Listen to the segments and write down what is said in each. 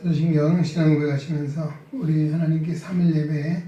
사도신경 신앙고백 하시면서 우리 하나님께 3일 예배에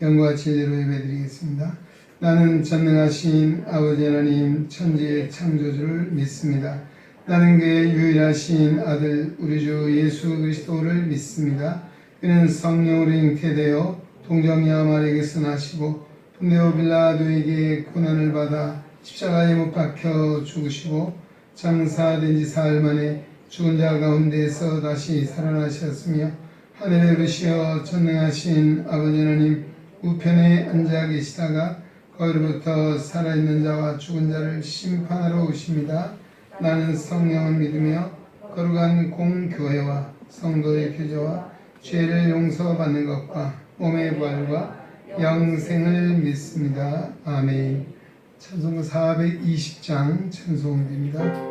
영과 진리로 예배드리겠습니다. 나는 전능하신 아버지 하나님 천지의 창조주를 믿습니다. 나는 그의 유일하신 아들 우리 주 예수 그리스도를 믿습니다. 그는 성령으로 잉태되어 동정녀 마리아에게서 나시고 본디오 빌라도에게 고난을 받아 십자가에 못 박혀 죽으시고 장사된 지 사흘 만에 죽은 자 가운데에서 다시 살아나셨으며 하늘에 오르시어 전능하신 아버지 하나님 우편에 앉아 계시다가 거기로부터 살아있는 자와 죽은 자를 심판하러 오십니다. 나는 성령을 믿으며 거룩한 공교회와 성도의 교제와 죄를 용서받는 것과 몸의 부활과 영생을 믿습니다. 아멘. 찬송 420장 찬송입니다.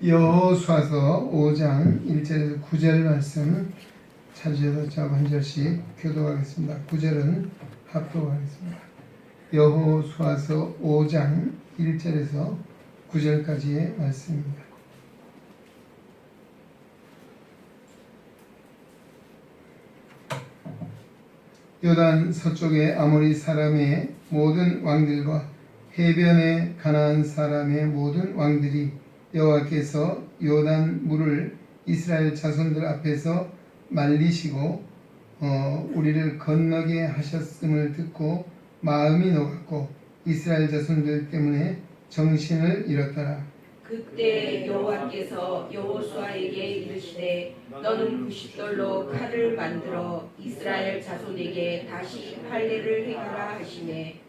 여호수아서 5장 1절에서 9절 말씀 찾으셔서 저하고 한 절씩 교독하겠습니다. 9절은 합독하겠습니다. 여호수아서 5장 1절에서 9절까지의 말씀입니다. 요단 서쪽의 아모리 사람의 모든 왕들과 해변의 가나안 사람의 모든 왕들이 여호와께서 요단 물을 이스라엘 자손들 앞에서 말리시고 우리를 건너게 하셨음을 듣고 마음이 녹았고 이스라엘 자손들 때문에 정신을 잃었더라. 그때 여호와께서 여호수아에게 이르시되 너는 부싯돌로 칼을 만들어 이스라엘 자손에게 다시 할례를 행하라 하시매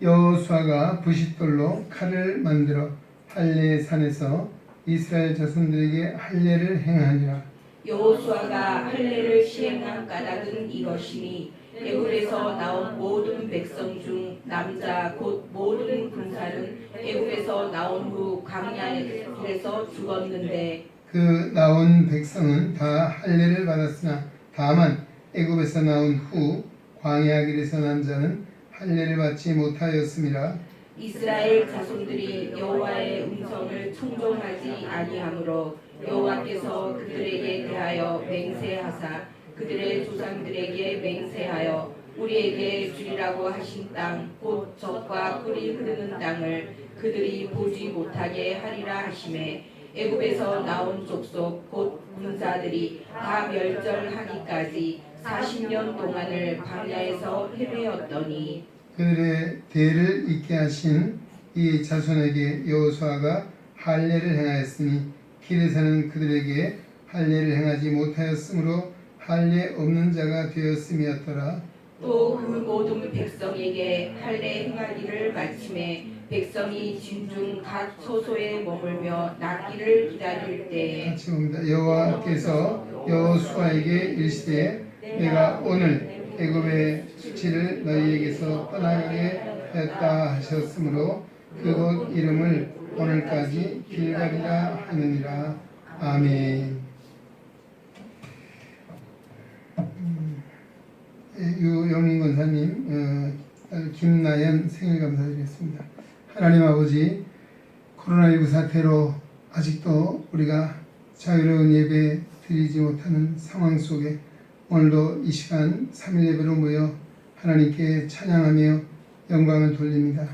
여호수아가 부싯돌로 칼을 만들어 할례 산에서 이스라엘 자손들에게 할례를 행하니라. 여호수아가 할례를 시행한 까닭은 이것이니 애굽에서 나온 모든 백성 중 남자 곧 모든 군사는 애굽에서 나온 후 광야에서 죽었는데 그 나온 백성은 다 할례를 받았으나 다만 애굽에서 나온 후 광야 길에서 난 자는 할례를 받지 못하였음이라. 이스라엘 자손들이 여호와의 음성을 청종하지 아니하므로 여호와께서 그들에게 대하여 맹세하사 그들의 조상들에게 맹세하여 우리에게 주리라고 하신 땅 곧 젖과 꿀이 흐르는 땅을 그들이 보지 못하게 하리라 하시매 애굽에서 나온 족속 곧 군사들이 다 멸절하기까지 40년 동안을 광야에서 헤매었더니 그들의 대를 잇게 하신 이 자손에게 여호수아가 할례를 행하였으니 길에서는 그들에게 할례를 행하지 못하였으므로 할례 없는 자가 되었음이었더라. 또 그 모든 백성에게 할례 행하기를 마침에 백성이 진중 각 소소에 머물며 낫기를 기다릴 때 같이 봅니다. 여호와께서 여호수아에게 이르시되 내가 오늘 애굽의 수치를 너희에게서 떠나게 하였다 하셨으므로 그곳 이름을 오늘까지 길갈이라 하느니라. 아멘. 유영민 권사님, 김나연 생일 감사드리겠습니다. 하나님 아버지, 코로나19 사태로 아직도 우리가 자유로운 예배 드리지 못하는 상황 속에 오늘도 이 시간 3일 예배로 모여 하나님께 찬양하며 영광을 돌립니다.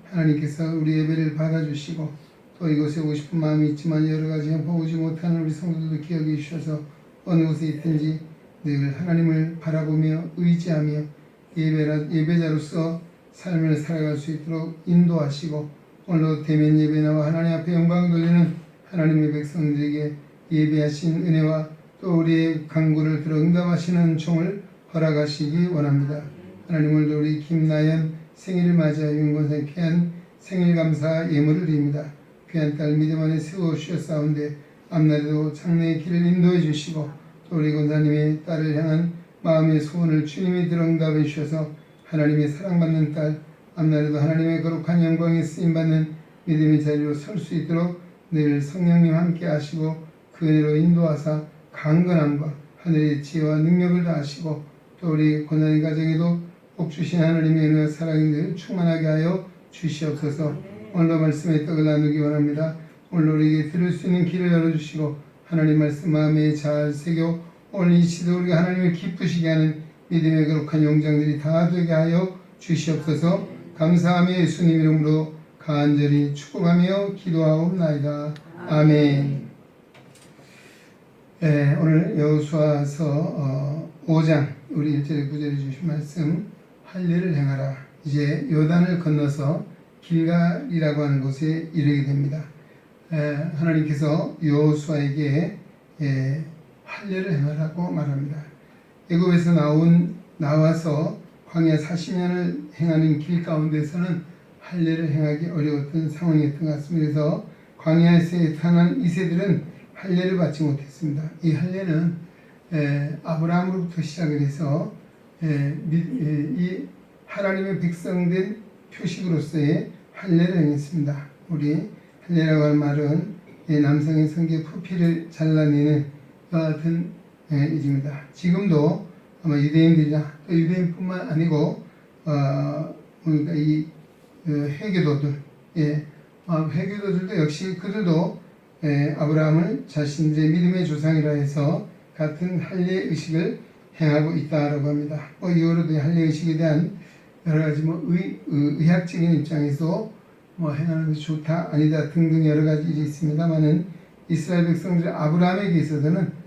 하나님께서 우리 예배를 받아주시고 또 이곳에 오고 싶은 마음이 있지만 여러 가지 형편 오지 못하는 우리 성도들도 기억해 주셔서 어느 곳에 있든지 늘 하나님을 바라보며 의지하며 예배자로서 삶을 살아갈 수 있도록 인도하시고 오늘도 대면 예배 나와 하나님 앞에 영광 돌리는 하나님의 백성들에게 예배하신 은혜와 또 우리의 간구를 들어 응답하시는 종을 허락하시기 원합니다. 하나님 오늘도 우리 김나연 생일을 맞아 윤권생 귀한 생일 감사 예물을 드립니다. 귀한 딸 믿음 안에 세워주셨사온데 앞날에도 장래의 길을 인도해 주시고 또 우리 권사님의 딸을 향한 마음의 소원을 주님이 들어 응답해 주셔서 하나님의 사랑받는 딸 앞날에도 하나님의 거룩한 영광에 쓰임받는 믿음의 자리로 설 수 있도록 늘 성령님 함께 하시고 그 은혜로 인도하사 강건함과 하늘의 지혜와 능력을 다하시고 또 우리 권사님 가정에도 복 주신 하나님의 은혜와 사랑이 늘 충만하게 하여 주시옵소서. 오늘도 말씀의 떡을 나누기 원합니다. 오늘 우리에게 들을 수 있는 길을 열어주시고 하나님 말씀 마음에 잘 새겨 오늘 이 시도 우리가 하나님을 기쁘시게 하는 믿음의 거룩한 용장들이 다 되게 하여 주시옵소서. 감사하며 예수님 이름으로 간절히 축복하며 기도하옵나이다. 아멘. 오늘 여호수아서 5장 우리 1절에 9절에 주신 말씀 할례를 행하라. 이제 요단을 건너서 길갈이라고 하는 곳에 이르게 됩니다. 하나님께서 여호수아에게 할례를 행하라고 말합니다. 애굽에서 나와서 광야 40년을 행하는 길 가운데서는 할례를 행하기 어려웠던 상황이었던 것 같습니다. 그래서 광야에서 태어난 이세들은 할례를 받지 못했습니다. 이 할례는 아브라함으로부터 시작을 해서 이 하나님의 백성된 표식으로서의 할례를 행했습니다. 우리 할례라고 하는 말은 남성의 성기의 표피를 잘라내는 같은 일입니다. 지금도 아마 유대인들이나 또 유대인뿐만 아니고 그러니까 이 회교도들, 회교도들도 역시 그들도 아브라함을 자신들의 믿음의 조상이라 해서 같은 할례 의식을 행하고 있다라고 합니다. 이후로도 할례 의식에 대한 여러 가지 의학적인 입장에서 행하는 것이 좋다 아니다 등등 여러 가지 일이 있습니다만은 이스라엘 백성들 아브라함에게 있어서는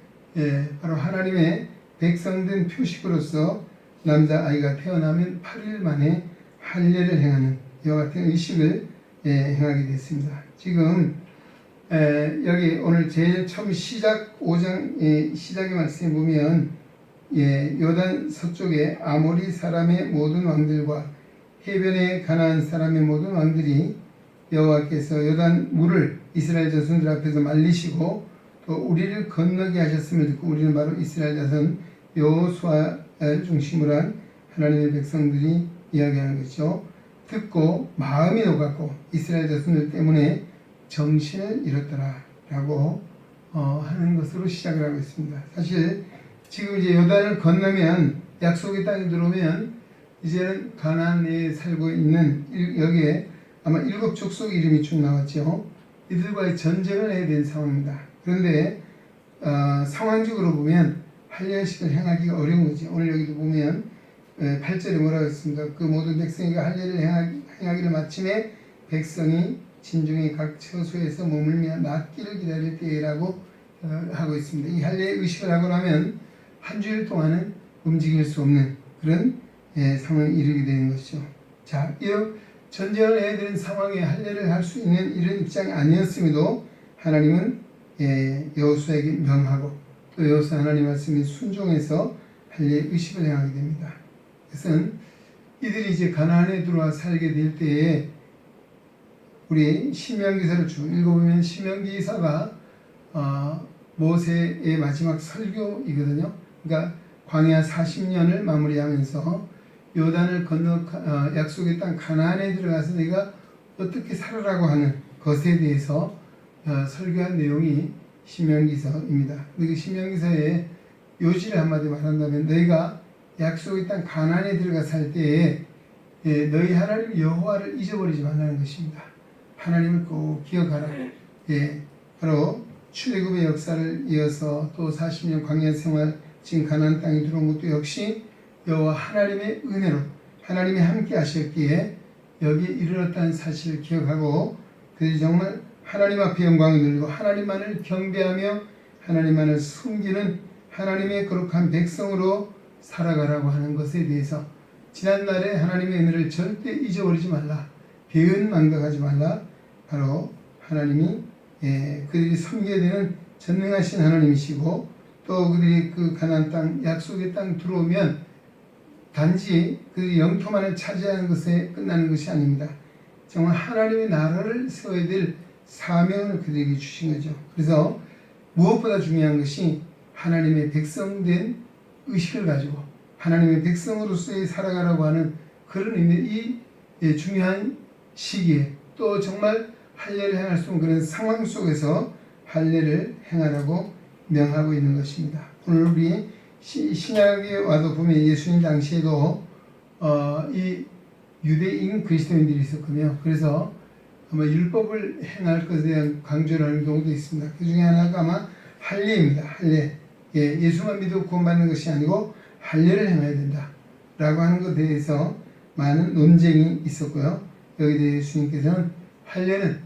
바로 하나님의 백성된 표식으로서 남자아이가 태어나면 8일 만에 할례를 행하는 이와 같은 의식을 행하게 됐습니다. 지금 여기 오늘 제일 처음 시작 5장 시작의 말씀에 보면 요단 서쪽에 아모리 사람의 모든 왕들과 해변에 가나안 사람의 모든 왕들이 여호와께서 요단 물을 이스라엘 자손들 앞에서 말리시고 또 우리를 건너게 하셨음을 듣고 우리는 바로 이스라엘 자손 여호수아를 중심으로 한 하나님의 백성들이 이야기하는 것이죠. 듣고 마음이 녹았고 이스라엘 자손들 때문에 정신을 잃었더라 라고 하는 것으로 시작을 하고 있습니다. 사실 지금 이제 요단을 건너면 약속의 땅에 들어오면 이제는 가나안에 살고 있는 여기에 아마 7 족속 이름이 쭉 나왔죠. 이들과의 전쟁을 해야 되는 상황입니다. 그런데 상황적으로 보면 할례식을 행하기가 어려운 거지. 오늘 여기도 보면 8절에 뭐라고 했습니까? 그 모든 백성에게 할례를 행하기를 마침에 백성이 진중의 각 처소에서 머물며 낫기를 기다릴 때라고 하고 있습니다. 이 할례 의식을 하고 나면 한 주일 동안은 움직일 수 없는 그런 상황에 이르게 되는 것이죠. 자, 이 전쟁을 해야 되는 상황에 할례를 할 수 있는 이런 입장이 아니었음에도 하나님은 여호수아에게 명하고 또 여호수아 하나님 말씀에 순종해서 할례 의식을 행하게 됩니다. 그것은 이들이 이제 가나안에 들어와 살게 될 때에 우리 신명기사를 쭉 읽어보면 신명기사가 모세의 마지막 설교이거든요. 그러니까 광야 40년을 마무리하면서 요단을 건너 약속의 땅 가나안에 들어가서 내가 어떻게 살아라고 하는 것에 대해서 설교한 내용이 신명기서입니다. 그 신명기서의 요지를 한마디 말한다면 너희가 약속의 땅 가나안에 들어가 살 때에 너희 하나님 여호와를 잊어버리지 말라는 것입니다. 하나님을 꼭 기억하라. 바로 출애굽의 역사를 이어서 또 40년 광야 생활 지금 가나안 땅에 들어온 것도 역시 여호와 하나님의 은혜로 하나님이 함께 하셨기에 여기에 이르렀다는 사실을 기억하고 그들이 정말 하나님 앞에 영광을 돌리고 하나님만을 경배하며 하나님만을 숨기는 하나님의 거룩한 백성으로 살아가라고 하는 것에 대해서 지난날에 하나님의 은혜를 절대 잊어버리지 말라. 배은망덕하지 말라. 바로 하나님이 그들이 섬겨야 되는 전능하신 하나님이시고 또 그들이 그 가나안 땅 약속의 땅 들어오면 단지 그들이 영토만을 차지하는 것에 끝나는 것이 아닙니다. 정말 하나님의 나라를 세워야 될 사명을 그들에게 주신 거죠. 그래서 무엇보다 중요한 것이 하나님의 백성된 의식을 가지고 하나님의 백성으로서의 살아가라고 하는 그런 의미, 이 중요한 시기에 또 정말 할례를 행할 수 없는 그런 상황 속에서 할례를 행하라고 명하고 있는 것입니다. 오늘 우리 신약에 와도 보면 예수님 당시에도 이 유대인 그리스도인들이 있었거든요. 그래서 아마 율법을 행할 것에 대한 강조를 하는 경우도 있습니다. 그 중에 하나가 아마 할례입니다. 할례. 예수만 믿고 구원받는 것이 아니고 할례를 행해야 된다 라고 하는 것에 대해서 많은 논쟁이 있었고요. 여기에 대해 예수님께서는 할례는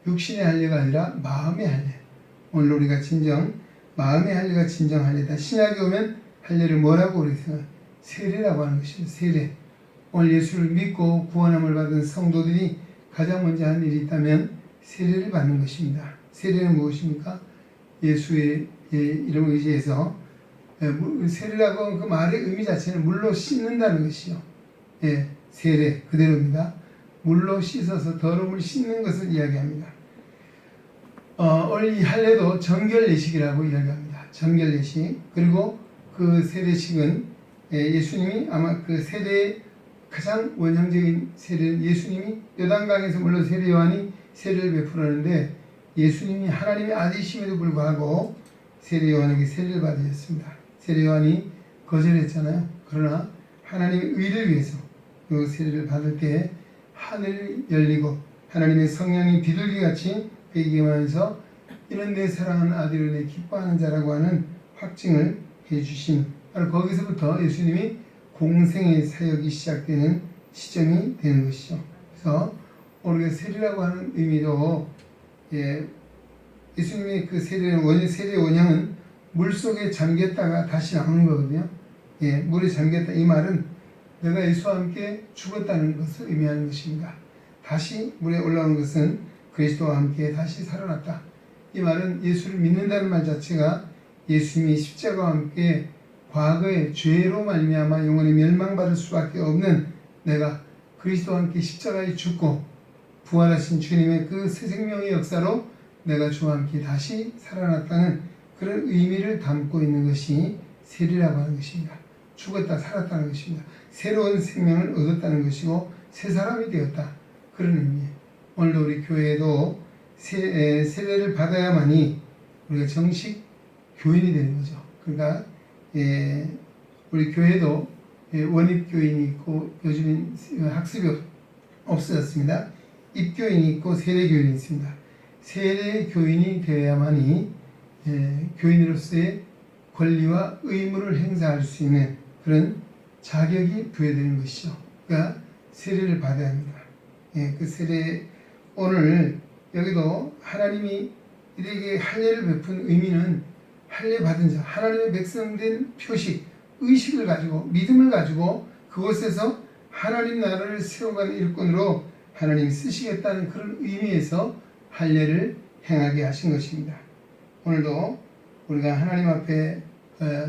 육신의 할례가 아니라 마음의 할례. 오늘 우리가 진정 마음의 할례가 진정 할례다. 신약에 오면 할례를 뭐라고 그랬어요? 세례라고 하는 것입니다. 세례. 오늘 예수를 믿고 구원함을 받은 성도들이 가장 먼저 한 일이 있다면 세례를 받는 것입니다. 세례는 무엇입니까? 예수의 이름을 의지해서 세례라고 하는 그 말의 의미 자체는 물로 씻는다는 것이요. 세례 그대로입니다. 물로 씻어서 더러움을 씻는 것을 이야기합니다. 오늘 이 할례도 정결례식이라고 이야기합니다. 정결례식. 그리고 그 세례식은 예수님이 아마 그 세례의 가장 원형적인 세례는 예수님이 요단강에서 물론 세례 요한이 세례를 베풀었는데 예수님이 하나님의 아들이심에도 불구하고 세례 요한에게 세례를 받으셨습니다. 세례 요한이 거절했잖아요. 그러나 하나님의 의를 위해서 그 세례를 받을 때 하늘이 열리고 하나님의 성령이 비둘기같이 그에게 임하면서 이는 내 사랑하는 아들을 내 기뻐하는 자라고 하는 확증을 해주신 바로 거기서부터 예수님이 공생의 사역이 시작되는 시점이 되는 것이죠. 그래서 우리가 세례라고 하는 의미도 예수님의 그 세례의 원형은 물속에 잠겼다가 다시 나오는 거거든요. 물에 잠겼다 이 말은 내가 예수와 함께 죽었다는 것을 의미하는 것입니다. 다시 물에 올라오는 것은 그리스도와 함께 다시 살아났다. 이 말은 예수를 믿는다는 말 자체가 예수님이 십자가와 함께 과거의 죄로 말미암아 영원히 멸망받을 수밖에 없는 내가 그리스도와 함께 십자가에 죽고 부활하신 주님의 그 새 생명의 역사로 내가 주와 함께 다시 살아났다는 그런 의미를 담고 있는 것이 세례라고 하는 것입니다. 죽었다 살았다는 것입니다. 새로운 생명을 얻었다는 것이고 새 사람이 되었다. 그런 의미예요. 오늘도 우리 교회에도 세례를 받아야만이 우리가 정식 교인이 되는 거죠. 그러니까 우리 교회도 원입교인이 있고 요즘은 학습이 없어졌습니다. 입교인이 있고 세례교인이 있습니다. 세례교인이 되어야만이 교인으로서의 권리와 의무를 행사할 수 있는 그런 자격이 부여되는 것이죠. 그러니까 세례를 받아야 합니다. 그 세례 오늘 여기도 하나님이 이들에게 할례를 베푼 의미는 할례 받은 자, 하나님의 백성된 표식, 의식을 가지고 믿음을 가지고 그곳에서 하나님 나라를 세워가는 일꾼으로 하나님이 쓰시겠다는 그런 의미에서 할례를 행하게 하신 것입니다. 오늘도 우리가 하나님 앞에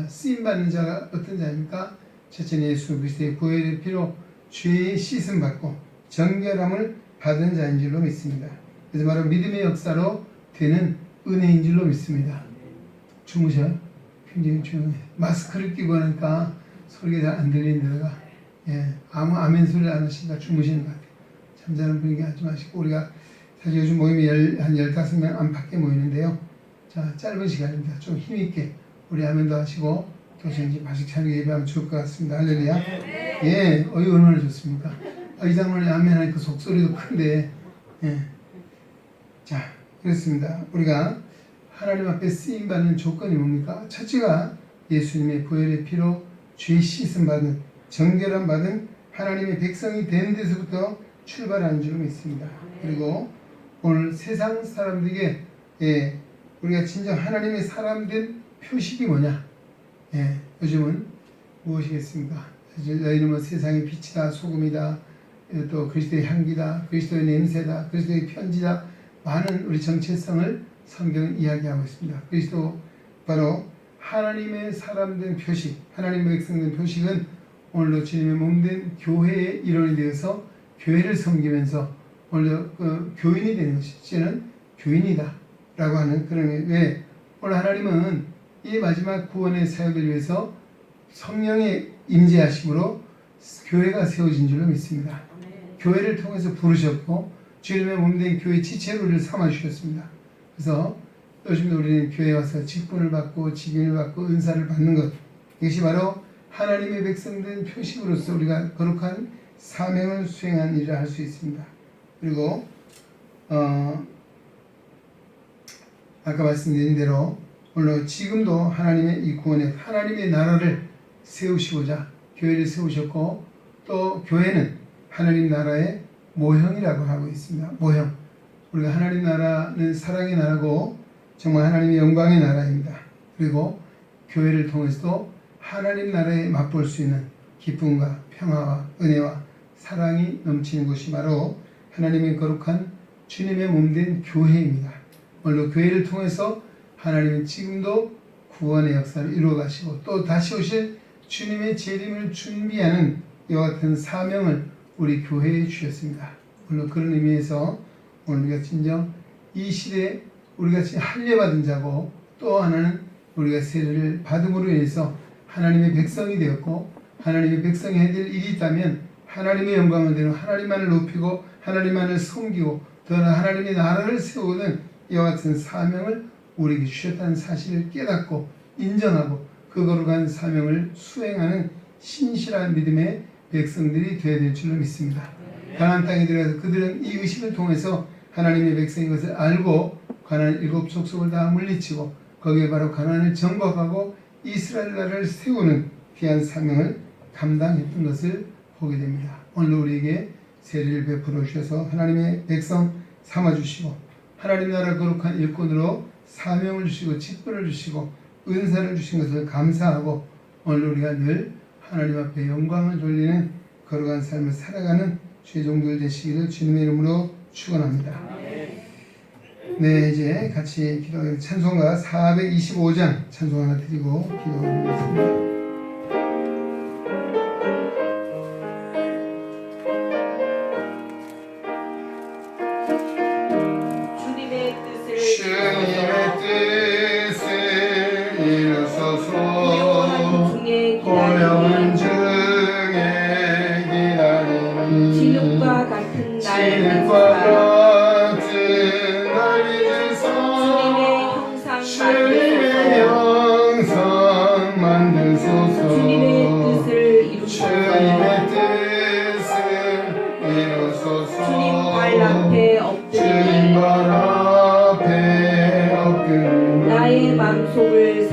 쓰임받는 자가 어떤 자입니까? 첫째는 예수 그리스도의 보혈의 피로 죄의 씻음 받고 정결함을 받은 자인 줄로 믿습니다. 그래서 바로 믿음의 역사로 되는 은혜인 줄로 믿습니다. 주무셔요? 굉장히 조용해. 마스크를 끼고 하니까 소리가 잘 안 들리는 데다가 아무 아멘 소리를 안 하시니까 주무시는 것 같아요. 잠자는 분위기 하지 마시고, 우리가 사실 요즘 모임이 한 15명 안팎에 모이는데요. 자, 짧은 시간입니다. 좀 힘있게 우리 아멘도 하시고 또 정신 바식 차리게 예배하면 좋을 것 같습니다. 할렐루야. 예, 얼마나 좋습니까? 이 장로님 아멘 하니까 속소리도 큰데. 자, 그렇습니다. 우리가 하나님 앞에 쓰임받는 조건이 뭡니까? 첫째가 예수님의 보혈의 피로 죄 씻음 받은, 정결함 받은 하나님의 백성이 된 데서부터 출발하는 줄 믿습니다. 그리고 오늘 세상 사람들에게 우리가 진정 하나님의 사람 된 표식이 뭐냐? 요즘은 무엇이겠습니까? 사실 너희는 뭐 세상의 빛이다, 소금이다, 또 그리스도의 향기다, 그리스도의 냄새다, 그리스도의 편지다, 많은 우리 정체성을 성경은 이야기하고 있습니다. 그리스도 바로 하나님의 사람 된 표식, 하나님의 백성 된 표식은 오늘도 주님의 몸된 교회의 일원이 되어서 교회를 섬기면서 오늘도 교인이 되는 것이, 이제는 교인이다 라고 하는 그런, 왜 오늘 하나님은 이 마지막 구원의 사역을 위해서 성령의 임재하심으로 교회가 세워진 줄로 믿습니다. 교회를 통해서 부르셨고 주님의 몸된 교회 지체로 우리를 삼아주셨습니다. 그래서 요즘도 우리는 교회에 와서 직분을 받고 직임을 받고 은사를 받는 것, 이것이 바로 하나님의 백성된 표식으로서 우리가 거룩한 사명을 수행한 일을 할 수 있습니다. 그리고 아까 말씀드린 대로 오늘 지금도 하나님의 이 구원에 하나님의 나라를 세우시고자 교회를 세우셨고, 또 교회는 하나님 나라의 모형이라고 하고 있습니다. 모형. 우리가 하나님 나라는 사랑의 나라고 정말 하나님의 영광의 나라입니다. 그리고 교회를 통해서도 하나님 나라에 맛볼 수 있는 기쁨과 평화와 은혜와 사랑이 넘치는 곳이 바로 하나님의 거룩한 주님의 몸된 교회입니다. 오늘 교회를 통해서 하나님은 지금도 구원의 역사를 이루어 가시고 또 다시 오실 주님의 재림을 준비하는 이와 같은 사명을 우리 교회에 주셨습니다. 물론 그런 의미에서 오늘 우리가 진정 이 시대에 우리가 할례받은 자고, 또 하나는 우리가 세례를 받음으로 인해서 하나님의 백성이 되었고, 하나님의 백성이 해야 될 일이 있다면 하나님의 영광을 드리고 하나님만을 높이고 하나님만을 섬기고 더 하나님의 나라를 세우는 이와 같은 사명을 우리에게 주셨다는 사실을 깨닫고 인정하고 그 거룩한 사명을 수행하는 신실한 믿음의 백성들이 되어야 될 줄로 믿습니다. 가나안 땅에 들어가서 그들은 이 의식을 통해서 하나님의 백성인 것을 알고 가나안 7 족속을 다 물리치고 거기에 바로 가나안을 정복하고 이스라엘 나라를 세우는 귀한 사명을 감당했던 것을 보게 됩니다. 오늘 우리에게 세례를 베풀어 주셔서 하나님의 백성 삼아주시고 하나님 나라 거룩한 일꾼으로 사명을 주시고 직분을 주시고 은사를 주신 것을 감사하고 오늘 우리가 늘 하나님 앞에 영광을 돌리는 거룩한 삶을 살아가는 죄종들 되시기를 주님의 이름으로 축원합니다. 네, 이제 같이 기도하겠습니다. 찬송가 425장 찬송 하나 드리고 기도하겠습니다. 어려운 중에 기다리니 진흙과 같은 날 믿으사 주님의 형상 만드소서 주님의 뜻을 이루소서 주님 발 앞에 엎드리니 나의 맘속을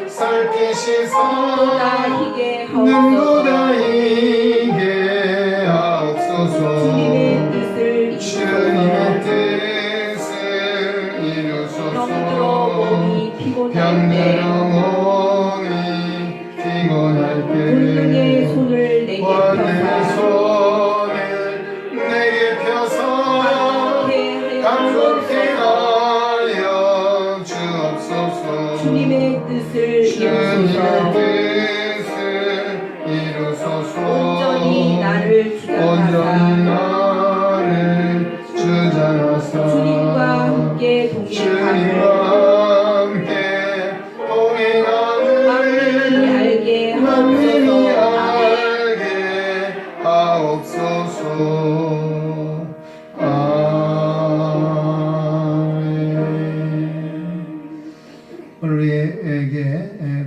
살피시사 눈보다 희게 하옵소서 주님의 뜻을 이루소서 병들어 몸이 피곤할 피곤할 본능의 때 손을 내게 원의 펴사 손을 내게 펴서 감독케 하여 주옵소서. 주님의 뜻을 주님의 이루소서. 뜻을 이루소서. 온전히 나를 온전히 주장하사 나를 주장하사 주님과 함께 동행하는 주님과 함께 동행하는 만민이 알게 만민이 하옵소서. 알게 하옵소서. 오늘 우리에게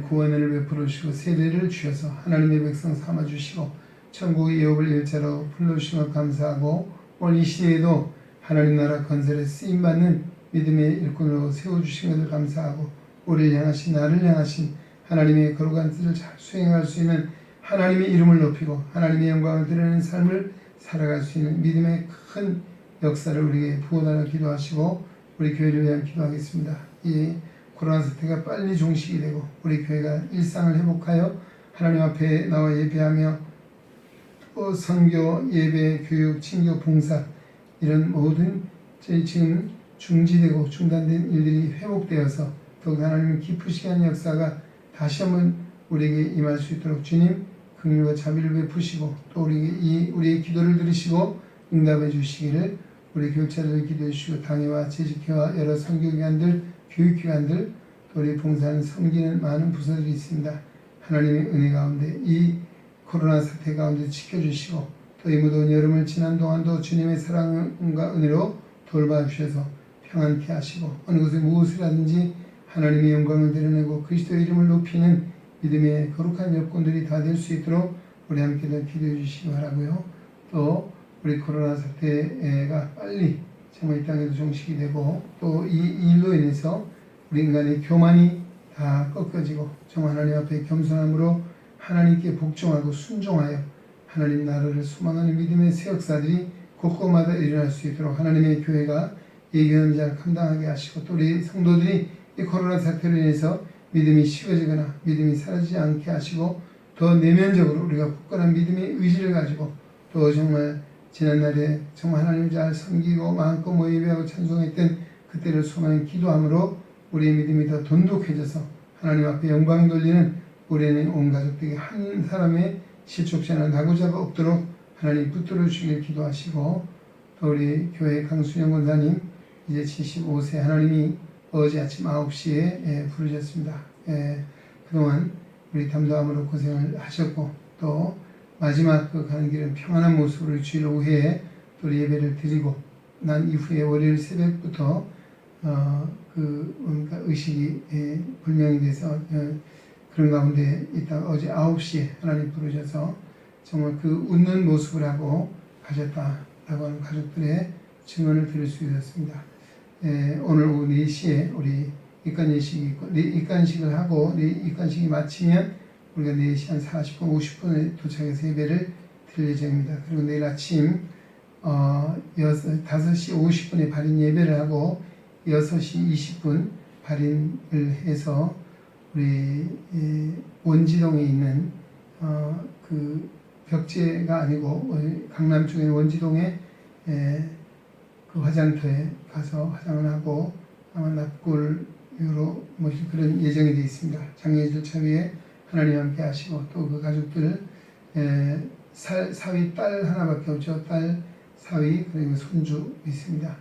구원을 베풀어 주시고 세례를 주셔서 하나님의 백성 삼아 주시고 천국의 유업을 일자로 불러주시며 감사하고 오늘 이 시대에도 하나님 나라 건설에 쓰임받는 믿음의 일꾼으로 세워주신 것을 감사하고 우리를 향하신 나를 향하신 하나님의 거룩한 뜻을 잘 수행할 수 있는 하나님의 이름을 높이고 하나님의 영광을 드러내는 삶을 살아갈 수 있는 믿음의 큰 역사를 우리에게 부어달라 기도하시고 우리 교회를 위한 기도하겠습니다. 이 코로나 사태가 빨리 종식이 되고 우리 교회가 일상을 회복하여 하나님 앞에 나와 예배하며 선교, 예배, 교육, 친교, 봉사 이런 모든 지금 중지되고 중단된 일들이 회복되어서 더욱 하나님의 깊으시한 역사가 다시 한번 우리에게 임할 수 있도록 주님 긍휼과 자비를 베푸시고 또 우리의 기도를 들으시고 응답해 주시기를 우리 교육자들 기도해 주시고 당회와 재직회와 여러 선교기관들, 교육기관들 또 우리 봉사하는 섬기는 많은 부서들이 있습니다. 하나님의 은혜 가운데 이 코로나 사태 가운데 지켜주시고 또 이 무더운 여름을 지난 동안도 주님의 사랑과 은혜로 돌봐주셔서 평안케 하시고 어느 곳에 무엇을 하든지 하나님의 영광을 드러내고 그리스도의 이름을 높이는 믿음의 거룩한 여건들이 다 될 수 있도록 우리 함께 기도해 주시기 바라고요. 또 우리 코로나 사태가 빨리 정말 이 땅에도 종식이 되고 또 이 일로 인해서 우리 인간의 교만이 다 꺾어지고 정말 하나님 앞에 겸손함으로 하나님께 복종하고 순종하여 하나님 나라를 소망하는 믿음의 새 역사들이 곳곳마다 일어날 수 있도록 하나님의 교회가 예견하는 자를 감당하게 하시고 또 우리 성도들이 이 코로나 사태로 인해서 믿음이 식어지거나 믿음이 사라지지 않게 하시고 더 내면적으로 우리가 굳건한 믿음의 의지를 가지고 또 정말 지난날에 정말 하나님을 잘 섬기고 마음껏 예배하고 찬송했던 그때를 소망해 기도함으로 우리의 믿음이 더 돈독해져서 하나님 앞에 영광 돌리는 우리는 온 가족들에게 한 사람의 실족자나 나고자가 없도록 하나님 붙들어 주시길 기도하시고 또 우리 교회 강수영 권사님 이제 75세 하나님이 어제 아침 9시에 부르셨습니다. 그동안 우리 담당함으로 고생을 하셨고 또 마지막 가는 길은 평안한 모습으로 주일 오후에 또 예배를 드리고 난 이후에 월요일 새벽부터 의식이 불명이 돼서 그런 가운데 있다가 어제 9시에 하나님 부르셔서 정말 그 웃는 모습을 하고 가셨다라고 하는 가족들의 증언을 들을 수 있었습니다. 오늘 오후 4시에 우리 입관예식이 있고 입관식을 하고 입관식이 마치면 우리가 4시 한 40분, 50분에 도착해서 예배를 드릴 예정입니다. 그리고 내일 아침 5시 50분에 발인 예배를 하고 6시 20분 발인을 해서 우리 원지동에 있는 그 벽제가 아니고 강남 쪽에 있는 원지동에 그 화장터에 가서 화장을 하고 아마 납골유로 모실 그런 예정이 되어 있습니다. 장례 절차 위에 하나님 함께 하시고 또 그 가족들 사위 딸 하나밖에 없죠. 딸 사위 그리고 손주 있습니다.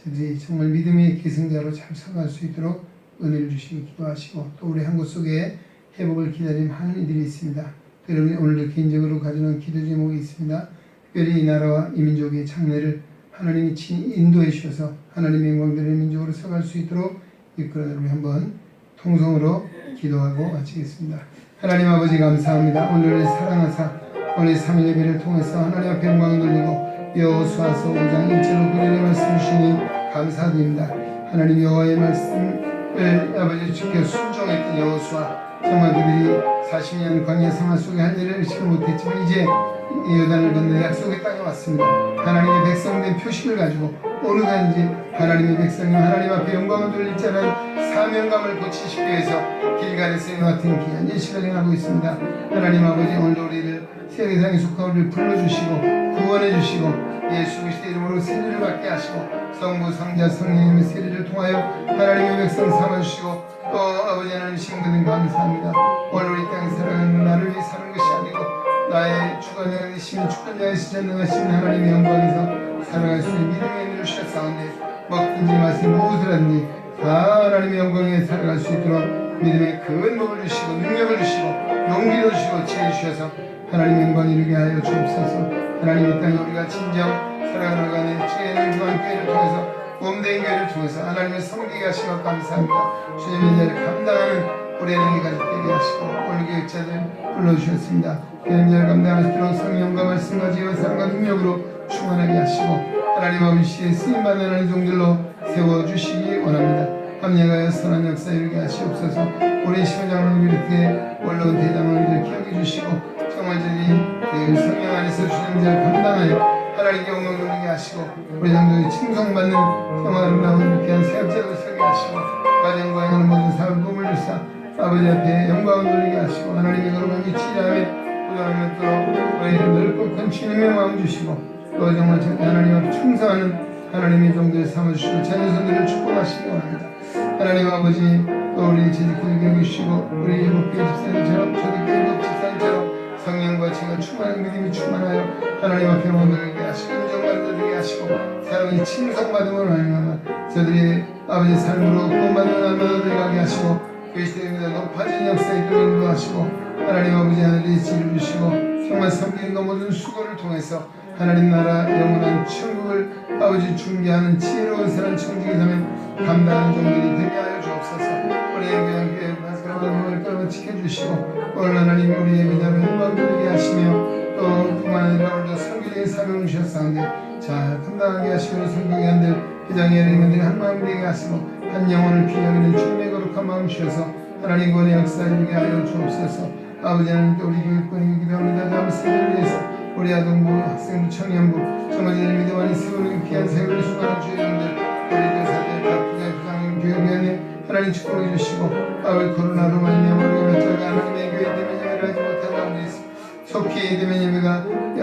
저들이 정말 믿음의 계승자로 잘 서갈 수 있도록 은혜를 주시기 기도하시고 또 우리 한국 속에 회복을 기다리는 많은 이들이 있습니다. 또 여러분이 오늘도 개인적으로 가져놓은 기도 제목이 있습니다. 특별히 이 나라와 이 민족의 장래를 하나님이 친히 인도해 주셔서 하나님의 영광되는 민족으로 서갈 수 있도록 이끌어 우리 한번 통성으로 기도하고 마치겠습니다. 하나님 아버지 감사합니다. 오늘을 사랑하사 오늘 3일 예배를 통해서 하나님 앞에 영광을 돌리고 여호수아서 5장 1절로 그들의 말씀 주시니 감사드립니다. 하나님 여호와의 말씀을 아버지 주께 순종했던 여호수아 정말 그들이 40년 광야 생활 속에 할 일을 의식을 못했지만 이제 이 요단을 건너 약속의 땅에 왔습니다. 하나님의 백성된 표식을 가지고 어느 간지 하나님의 백성이 하나님 앞에 영광을 돌릴 자는 사명감을 고치시기 위해서 길갈에서 이와 같은 귀한 예식을 행하고 있습니다. 하나님 아버지, 오늘도 우리를 세대상에 속한 우리를 불러주시고 구원해주시고 예수 그리스도의 이름으로 세례를 받게 하시고 성부 성자 성령님의 세례를 통하여 하나님의 백성 삼아주시고 또 아버지 하나님 신분은 감사합니다. 오늘 우리 땅에 살아가는 나를 위해 사는 것이 아니고 나의 주관자가 되시면 주권자이시 전능하신 하나님의 영광에서 살아갈 수 있는 믿음의 힘을 주셨사온데 먹든지 마시든지 무엇을 하든지 다 하나님의 영광에 살아갈 수 있도록 믿음의 큰 복을 주시고 능력을 주시고 용기를 주시고 지혜 주셔서 하나님의 영광을 이루게 하여 주옵소서. 하나님의 땅에 우리가 진정 살아가는 주의 영광교회를 통해서 몸된 교회를 통해서 하나님의 섬기게 하시고 감사합니다. 주님의 일을 감당하는 우리 하나님의 가족되게 하시고 오늘 교육자들 불러주셨습니다. 교회의 일을 감당하시도록 성령과 말씀과 지혜와 사랑과 능력으로 충만하게 하시고 하나님 아버지의 쓰임받는 하나님 종들로 세워주시기 원합니다. 합력하여 선한 역사 이루게 하시옵소서. 우리 심장을 비롯해 올라온 대장을 기억해 주시고 정말 저희 성령 안에서 주님의 일을 감당하여 하나님께 영광 돌리게 하시고 우리 장로의 칭송받는 정말 아름다운 귀한 사역자로 서게 하시고 가정과 행하는 모든 사업을 꿈을 주사 아버지 앞에 영광을 돌리게 하시고 하나님의 거룩한 기치자에 부정하면 또 우리를 넓고 큰 주님의 마음 주시고 또 정말 하나님 앞에 충성하는 하나님의 종들을 삼아주시고 자녀손들을 축복하시기 원합니다. 하나님 아버지 또 우리 재직들을 여기시고 우리 예복교회 집사님처럼 초대교회 집사님처럼 성령과 지혜가 충만한 믿음이 충만하여 하나님 앞에 원하게 하시고 인정받게 하시고 사랑의 칭송받음을 하나님만 저들이 아버지 삶으로 구원받는 날마다 들어가게 하시고 그리스도인보다 높아진 역사에 들어가게 하시고 하나님 아버지 하늘의 지혜를 주시고 정말 섬기는 것 모든 수고를 통해서 하나님 나라 영원한 천국을 아버지 준비하는 지혜로운 사람 청중이 되면 감당하는 종들이 되게 하여 주옵소서. 우리의 교회 마스크를 끌어 지켜주시고 오늘 하나님 우리의 믿음을 영광 돌리게 하시며 또 그만 아니라 오늘도 성교적인 사명을 주셨사온데 잘 감당하게 하시고 성경의 한들 회장의 여러분들이 한 마음 되게 하시고 한 영혼을 귀하기는 주님의 거룩한 마음 주셔서 하나님 권의 역사를 이루게 하여 주옵소서. 아버지 하나님 우리 교육권이 기도합니다. 다음 세대를 위해서 우리 아동부, 학생부, 청년부 정말 이들 믿음 안에 세우는 귀한 세월을 수고하는 주여러분들 우리 교사들, 각부자, 부장님, 교육위원회 하나님 축복해 주시고 아버지 코로나로 말미암아 우리가 어쩌가 하나님의 교회 때문에 예배를 하지 못한 가운데 있어 속히 되면 예배가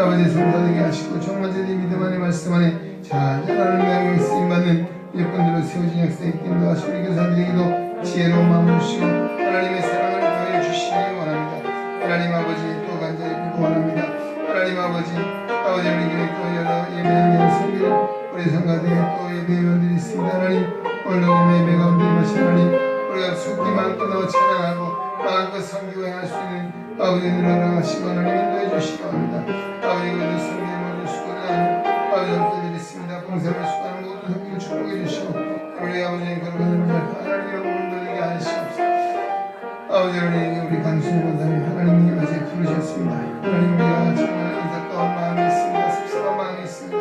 아버지 성사되게 하시고 정말 저희 믿음 안에 말씀 안에 잘 자라는 명령에 쓰임받는 일꾼들로 세워진 역사에 인도 하시고 우리 교사들에게도 지혜로운 마음을 주시고 하나님의 사랑을 보여 주시기 원합니다. 하나님 아버지 또 간절히 기도원합니다. 하나님 아버지 우리 교회 또 여러 예배의 성기를 우리 성가대에 또 예배위원들이 있습니다. 하나님 오늘도 예배 가운데 임하신 하나님 우리가 숙기 마음껏 나와 찬양하고 마음껏 섬기고 행할 수 있는 아버지 은혜를 하시고 하나님 인도해 주시기 바랍니다. 아버지 우리도 성기의 모든 수고를 하는 아버지 형제들이 있습니다. 봉사를 수고하는 모든 성기를 축복해 주시고 우리 아버지의 거룩한 하나님의 몸을 돌리게 하시옵소서. 아버지 우리 강수님 원사님 하나님이 어제 부르셨습니다. 하나님 우리가 정말 안타까운 마음이 있습니다. 섭섭한 마음이 있습니다.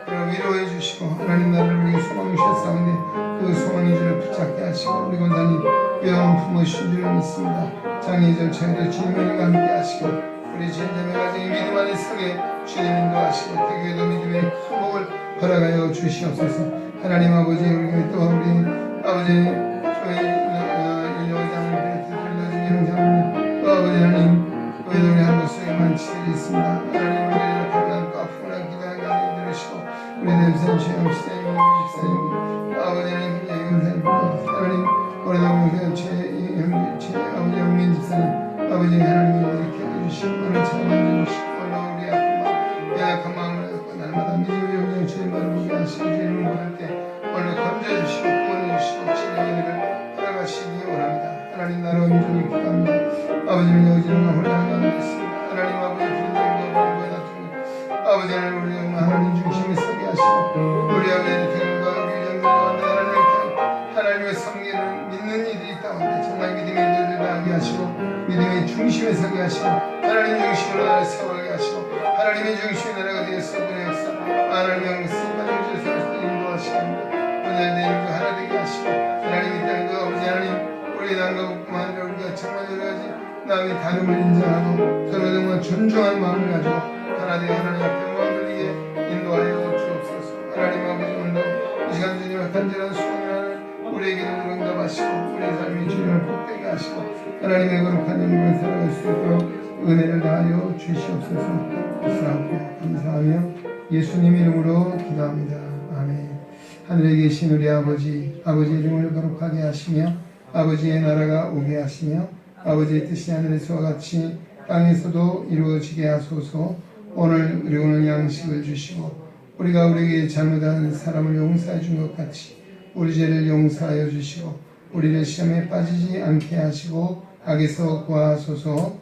그럼 위로해 주시고 하나님 나를 위해 소망 주셨사오니 그 소망의 줄을 붙잡게 하시고 우리 권사님 위험한 품으신 줄을 믿습니다. 장애절 차이도 주님을 함께 하시고 우리 주님의 가정이 믿음 안에 서게 주님 인도하시고 그 교회도 믿음의 큰 복을 허락하여 주시옵소서. 하나님 아버지 우리 교회 또 우리 아버지 저희 또 아버지 하나님 우리 한 곳에 만치들이 있습니다. 하나님 우리를 고난과 아픔을 기도하게 하여 들으시고 우리 대부산 최영 시대님 집사님 아버지 하나님 영사님 하나님 우리 동생 최 아버지 영민 집사님 아버지 하나님이 이렇게 해주시고 오늘 잘 만져주시고 오늘 우리 아픈 마음 연약한 마음을 갖고 날마다 믿음의 영광 주님만을 보게 하시고 주님을 모를 때 오늘 건져주시고 구원해주시고 치료의 은혜를 허락하시기 원합니다. 하나님 나라 온전히 기도합니다. 아버지는 여지는 혼란한 가운데 있습니다. 하나님 아버지 분쟁도 불구에 다투고 아버지 하나님 우리 하나님 중심에 서게 하시고 우리 아버지의 교회과 교정들 가운데 하나님의 성례를 믿는 이들이 있다는데 정말 믿음의 일들을 나게 하시고 믿음의 중심에 서게 하시고 하나님 중심으로 나를 세워가게 하시고 하나님의 중심에 나라가 되어서 그의 역사 하나님의 영광을 받아주셔서 인도하시고 분열된 일과 하나 되게 하시고 하나님의 땅과 아버지 하나님 우리 땅과 뿐만 아니라 우리가 정말 여러 남의 다름을 인정하고 서로 정말 존중하는 마음을 가지고 하나 되어 하나님 앞에 마음을 위해 인도하여 주옵소서. 하나님 아버지 오늘도 이 시간 주님의 간절한 수고를 우리에게 응답하시고 우리의 삶이 주님을 복되게 하시고 하나님의 거룩한 이름을 살아갈 수 있도록 은혜를 다하여 주시옵소서. 감사하고 감사하며 예수님 이름으로 기도합니다. 아멘. 하늘에 계신 우리 아버지, 아버지의 이름을 거룩하게 하시며 아버지의 나라가 오게 하시며 아버지의 뜻이 하늘에서와 같이 땅에서도 이루어지게 하소서. 우리 오늘 양식을 주시고 우리가 우리에게 잘못한 사람을 용서해 준 것 같이 우리 죄를 용서하여 주시고 우리를 시험에 빠지지 않게 하시고 악에서 구하소서.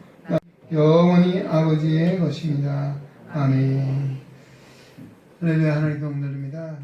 영원히 아버지의 것입니다. 아멘. 할렐루야. 하나님 동들입니다.